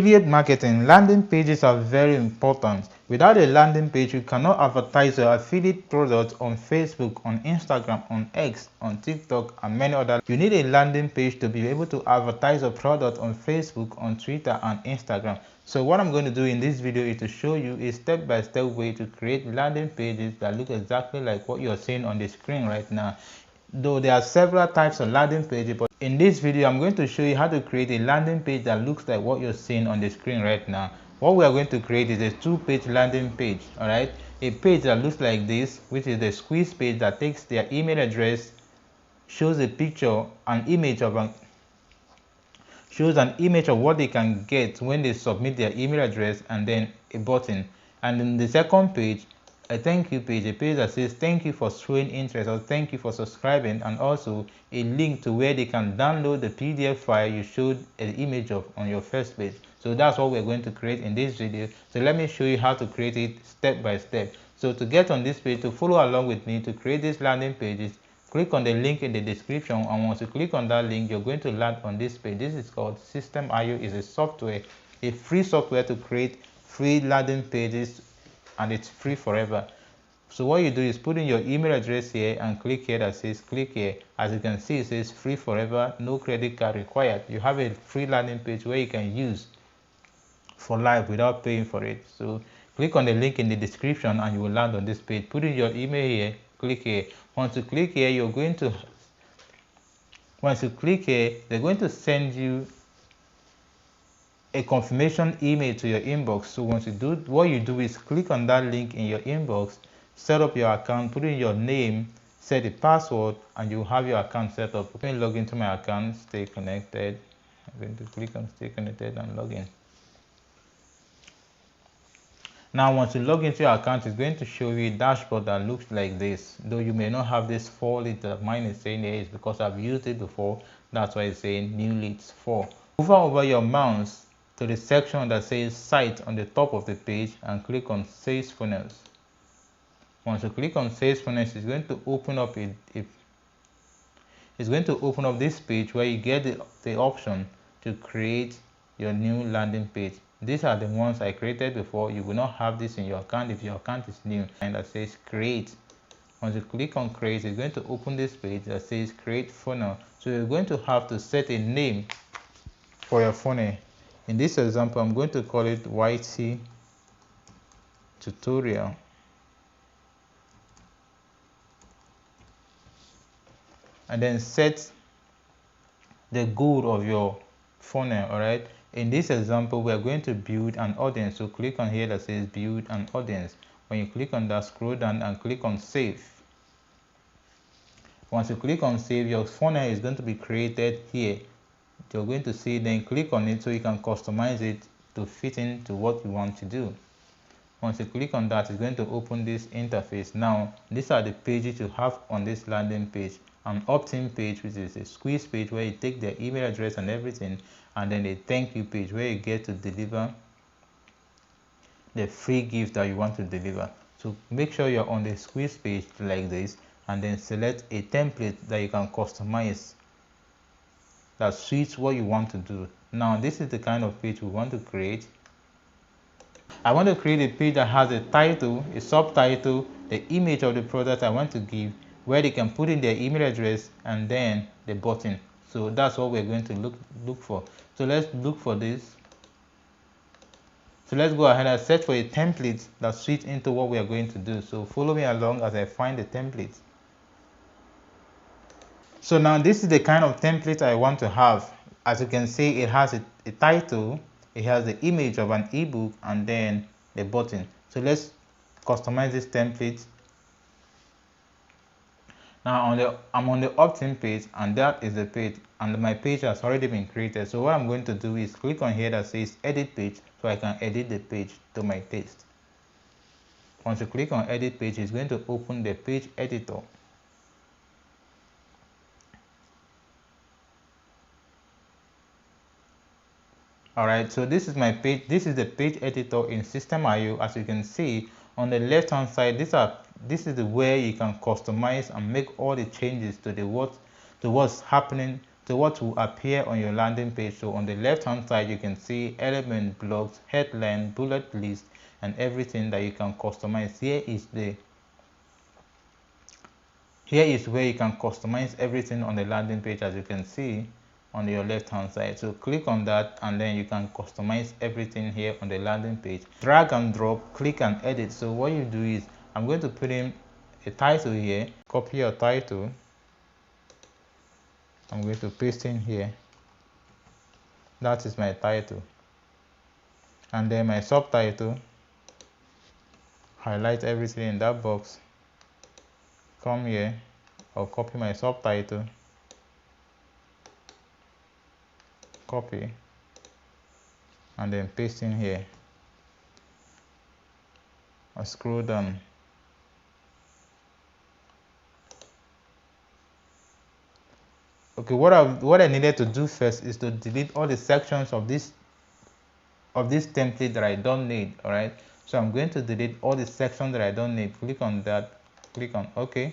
Affiliate marketing, landing pages are very important. Without a landing page, you cannot advertise your affiliate products on Facebook, on Instagram, on X, on TikTok, and many other. You need a landing page to be able to advertise a product on Facebook, on Twitter, and Instagram. So what I'm going to do in this video is to show you a step-by-step way to create landing pages that look exactly like what you're seeing on the screen right now. Though there are several types of landing pages, but in this video I'm going to show you how to create a landing page that looks like what you're seeing on the screen right now. What we are going to create is a two-page landing page. All right, a page that looks like this, which is the squeeze page that takes their email address, shows a picture, an image of what they can get when they submit their email address, and then a button. And in the second page, a thank you page, a page that says thank you for showing interest or thank you for subscribing, and also a link to where they can download the PDF file you showed an image of on your first page. So that's what we're going to create in this video. So let me show you how to create it step by step. So to get on this page, to follow along with me to create these landing pages, click on the link in the description, and once you click on that link, you're going to land on this page. This is called System.io. Is a software, a free software to create free landing pages, and it's free forever. So what you do is put in your email address here and click here that says click here. As you can see, it says free forever, no credit card required. You have a free landing page where you can use for life without paying for it. So click on the link in the description and you will land on this page. Put in your email here, click here. Once you click here, they're going to send you a confirmation email to your inbox. So once you do, what you do is click on that link in your inbox, set up your account, put in your name, set a password, and you have your account set up. Let me log into my account, stay connected. I'm going to click on stay connected and log in. Now once you log into your account, it's going to show you a dashboard that looks like this. Though you may not have this 4 leads that mine is saying here, is because I've used it before. That's why it's saying new leads 4. Move over your mouse to the section that says site on the top of the page and click on sales funnels. Once you click on sales funnels, it's going to open up this page where you get the option to create your new landing page. These are the ones I created before. You will not have this in your account if your account is new. And that says create. Once you click on create, it's going to open this page that says create funnel. So you're going to have to set a name for your funnel. In this example, I'm going to call it YT tutorial. And then set the goal of your funnel. All right, in this example we are going to build an audience. So click on here that says build an audience. When you click on that, scroll down and click on save. Once you click on save, your funnel is going to be created here. You're going to see, then click on it so you can customize it to fit into what you want to do. Once you click on that, it's going to open this interface. Now these are the pages you have on this landing page. An opt-in page, which is a squeeze page where you take their email address and everything, and then a thank you page where you get to deliver the free gift that you want to deliver. So make sure you're on the squeeze page like this, and then select a template that you can customize that suits what you want to do. Now this is the kind of page we want to create. I want to create a page that has a title, a subtitle, the image of the product I want to give, where they can put in their email address, and then the button. So that's what we're going to look for. So let's look for this. So let's go ahead and search for a template that fits into what we are going to do. So follow me along as I find the template. So now this is the kind of template I want to have. As you can see, it has a title, it has the image of an ebook, and then the button. So let's customize this template. Now I'm on the opt-in page, and that is the page, and my page has already been created. So what I'm going to do is click on here that says edit page, so I can edit the page to my taste. Once you click on edit page, it's going to open the page editor. Alright, so this is my page. This is the page editor in System.io. As you can see on the left hand side, this is the where you can customize and make all the changes to what's happening to what will appear on your landing page. So on the left hand side you can see element, blocks, headline, bullet list, and everything that you can customize. Here is where you can customize everything on the landing page, as you can see on your left hand side. So click on that and then you can customize everything here on the landing page. Drag and drop, click and edit. So what you do is, I'm going to put in a title here. Copy your title. I'm going to paste in here. That is my title. And then my subtitle. Highlight everything in that box. Come here. I'll copy my subtitle. Copy. And then paste in here. I'll scroll down. Okay, what I needed to do first is to delete all the sections of this template that I don't need. All right, so I'm going to delete all the sections that I don't need. Click on that, click on OK,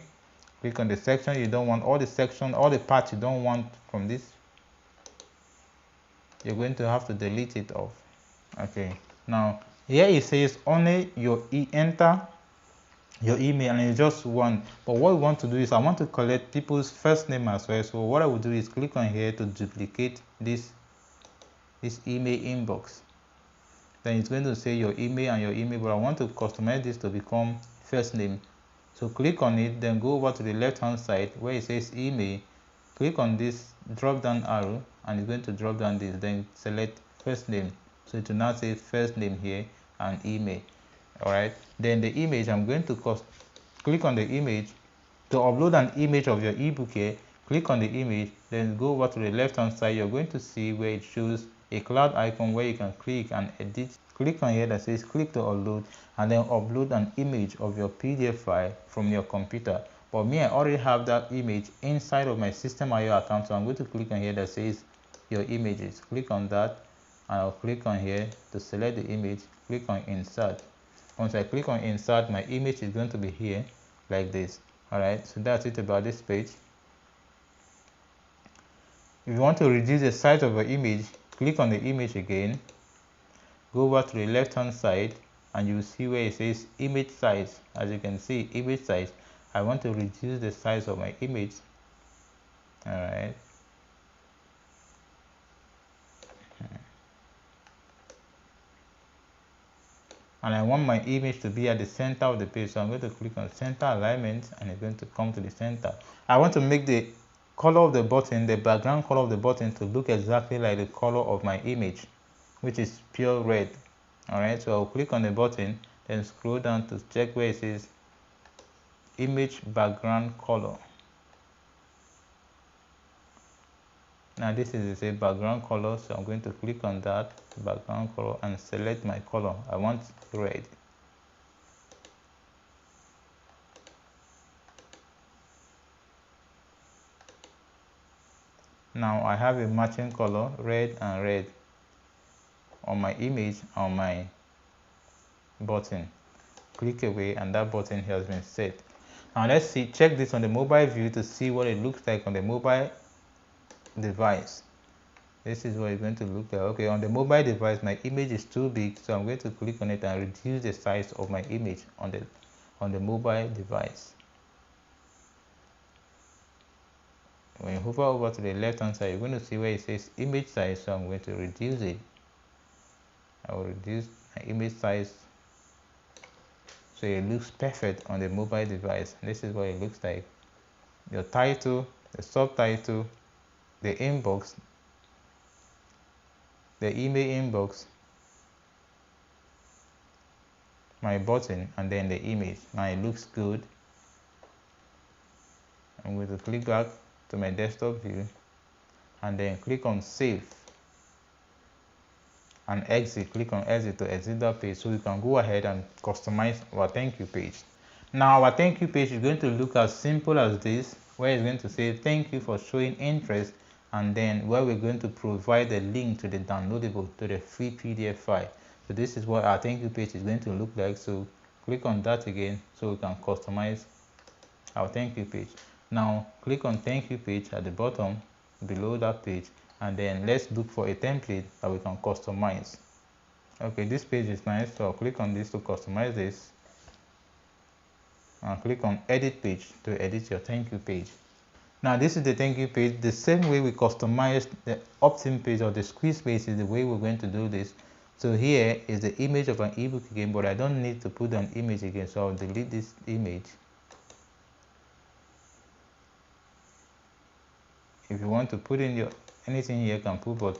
click on the section you don't want, all the parts you don't want from this. You're going to have to delete it off. Okay, now here it says only enter your email, and it's just one. But what we want to do is, I want to collect people's first name as well. So what I will do is click on here to duplicate this email inbox. Then it's going to say your email and your email, but I want to customize this to become first name. So click on it, then go over to the left hand side where it says email. Click on this drop down arrow and it's going to drop down this, then select first name. So it will now say first name here and email. Alright, then the image, I'm going to click on the image to upload an image of your ebook here. Click on the image, then go over to the left hand side. You're going to see where it shows a cloud icon where you can click and edit. Click on here that says click to upload, and then upload an image of your PDF file from your computer. But me, I already have that image inside of my System.io account, so I'm going to click on here that says your images. Click on that and I'll click on here to select the image. Click on insert. Once I click on insert, my image is going to be here like this. Alright, so that's it about this page. If you want to reduce the size of your image, click on the image again, go over to the left hand side and you see where it says image size. As you can see, image size. I want to reduce the size of my image. Alright. And I want my image to be at the center of the page, so I'm going to click on center alignment and it's going to come to the center. I want to make the color of the button, the background color of the button, to look exactly like the color of my image, which is pure red. Alright, so I'll click on the button, then scroll down to check where it says image background color. Now this is a background color, so I'm going to click on that background color and select my color. I want red. Now I have a matching color, red and red, on my image, on my button. Click away and that button has been set. Now let's check this on the mobile view to see what it looks like on the mobile device. This is what it's going to look like. Okay, on the mobile device my image is too big, so I'm going to click on it and reduce the size of my image on the mobile device. When you hover over to the left hand side, you're going to see where it says image size, so I'm going to reduce it. I will reduce my image size so it looks perfect on the mobile device. This is what it looks like. Your title, the subtitle, the inbox, the email inbox, my button, and then the image. Now it looks good. I'm going to click back to my desktop view and then click on save and exit. Click on exit to exit that page, so we can go ahead and customize our thank you page. Now our thank you page is going to look as simple as this, where it's going to say thank you for showing interest, and then where we're going to provide a link to the downloadable, to the free PDF file. So this is what our thank you page is going to look like. So click on that again so we can customize our thank you page. Now click on thank you page at the bottom below that page, and then let's look for a template that we can customize. Okay, this page is nice, so I'll click on this to customize this, and click on edit page to edit your thank you page. Now this is the thank you page. The same way we customized the opt-in page or the squeeze page is the way we're going to do this. So here is the image of an ebook again, but I don't need to put an image again, so I'll delete this image. If you want to put in your anything here, you can put, but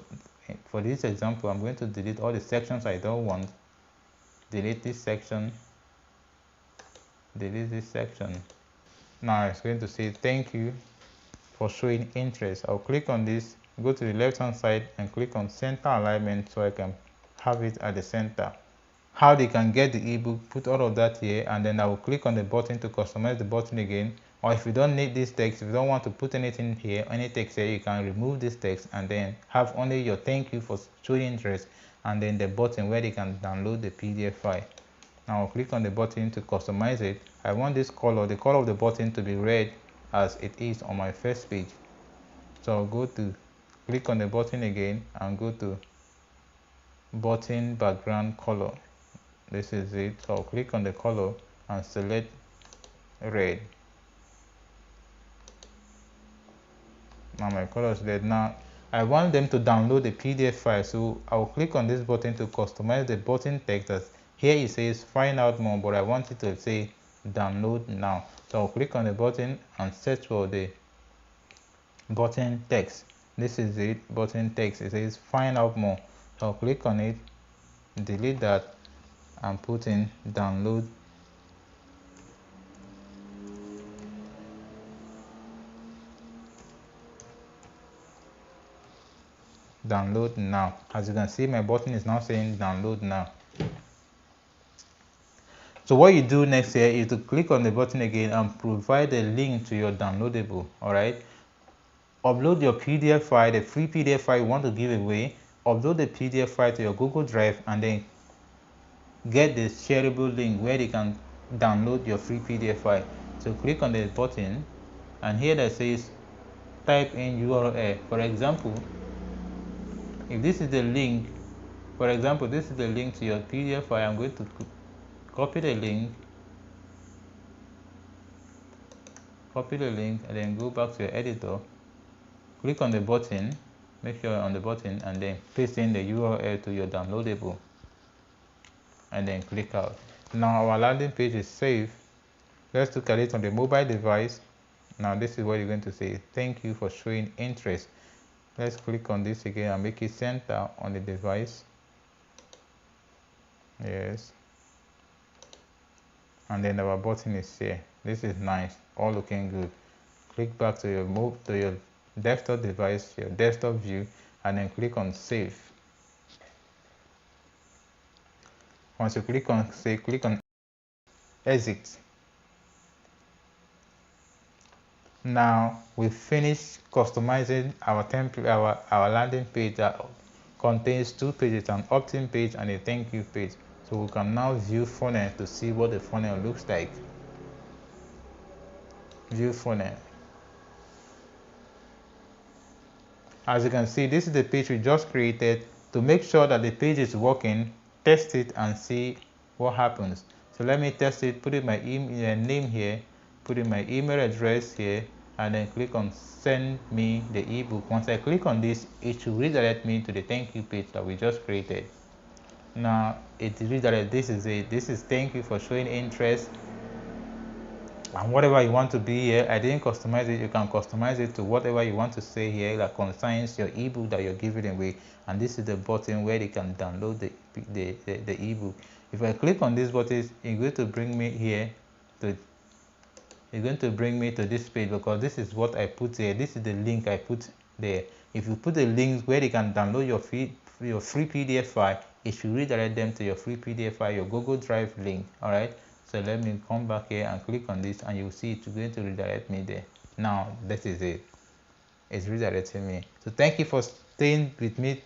for this example I'm going to delete all the sections I don't want. Delete this section, delete this section. Now it's going to say thank you for showing interest. I'll click on this, go to the left hand side and click on center alignment so I can have it at the center. How they can get the ebook, put all of that here, and then I will click on the button to customize the button again. Or if you don't need this text, if you don't want to put anything here, any text here, you can remove this text and then have only your thank you for showing interest and then the button where they can download the PDF file. Now I'll click on the button to customize it. I want this color, the color of the button, to be red as it is on my first page. So I'll go to click on the button again and go to button background color. This is it. So I'll click on the color and select red. Now my color is red. Now I want them to download the PDF file, so I'll click on this button to customize the button text. As here it says find out more, but I want it to say download now. So I'll click on the button and search for the button text. This is it, button text. It says find out more. So I'll click on it, delete that, and put in download. Download now. As you can see, my button is now saying download now. So what you do next here is to click on the button again and provide a link to your downloadable. All right, upload your PDF file, the free PDF file you want to give away. Upload the PDF file to your Google Drive and then get the shareable link where they can download your free PDF file. So click on the button and here that says type in URL. For example, if this is the link, for example, this is the link to your PDF file, I'm going to copy the link, and then go back to your editor, click on the button, make sure you're on the button, and then paste in the URL to your downloadable, and then click out. Now our landing page is saved. Let's look at it on the mobile device. Now this is what you're going to say, thank you for showing interest. Let's click on this again and make it center on the device. Yes. And then our button is here. This is nice, all looking good. Click back to your desktop device, your desktop view, and then click on save. Once you click on save, click on exit. Now we've finished customizing our template, our landing page that contains two pages, an opt-in page and a thank you page. So we can now view funnel to see what the funnel looks like. View funnel. As you can see, this is the page we just created. To make sure that the page is working, test it and see what happens. So let me test it, put in my name here, put in my email address here, and then click on send me the ebook. Once I click on this, it should redirect me to the thank you page that we just created. Now it redirects. This is it. This is thank you for showing interest, and whatever you want to be here. I didn't customize it. You can customize it to whatever you want to say here that concerns your ebook that you're giving away. And this is the button where they can download the ebook. If I click on this button, it's going to bring me here to this page, because this is what I put here. This is the link I put there. If you put the links where they can download your free PDF file, it should redirect them to your free PDF file, your Google Drive link. All right, so let me come back here and click on this, and you'll see it's going to redirect me there. Now this is it. It's redirecting me. So thank you for staying with me.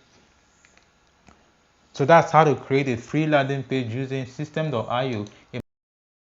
So that's how to create a free landing page using System.io.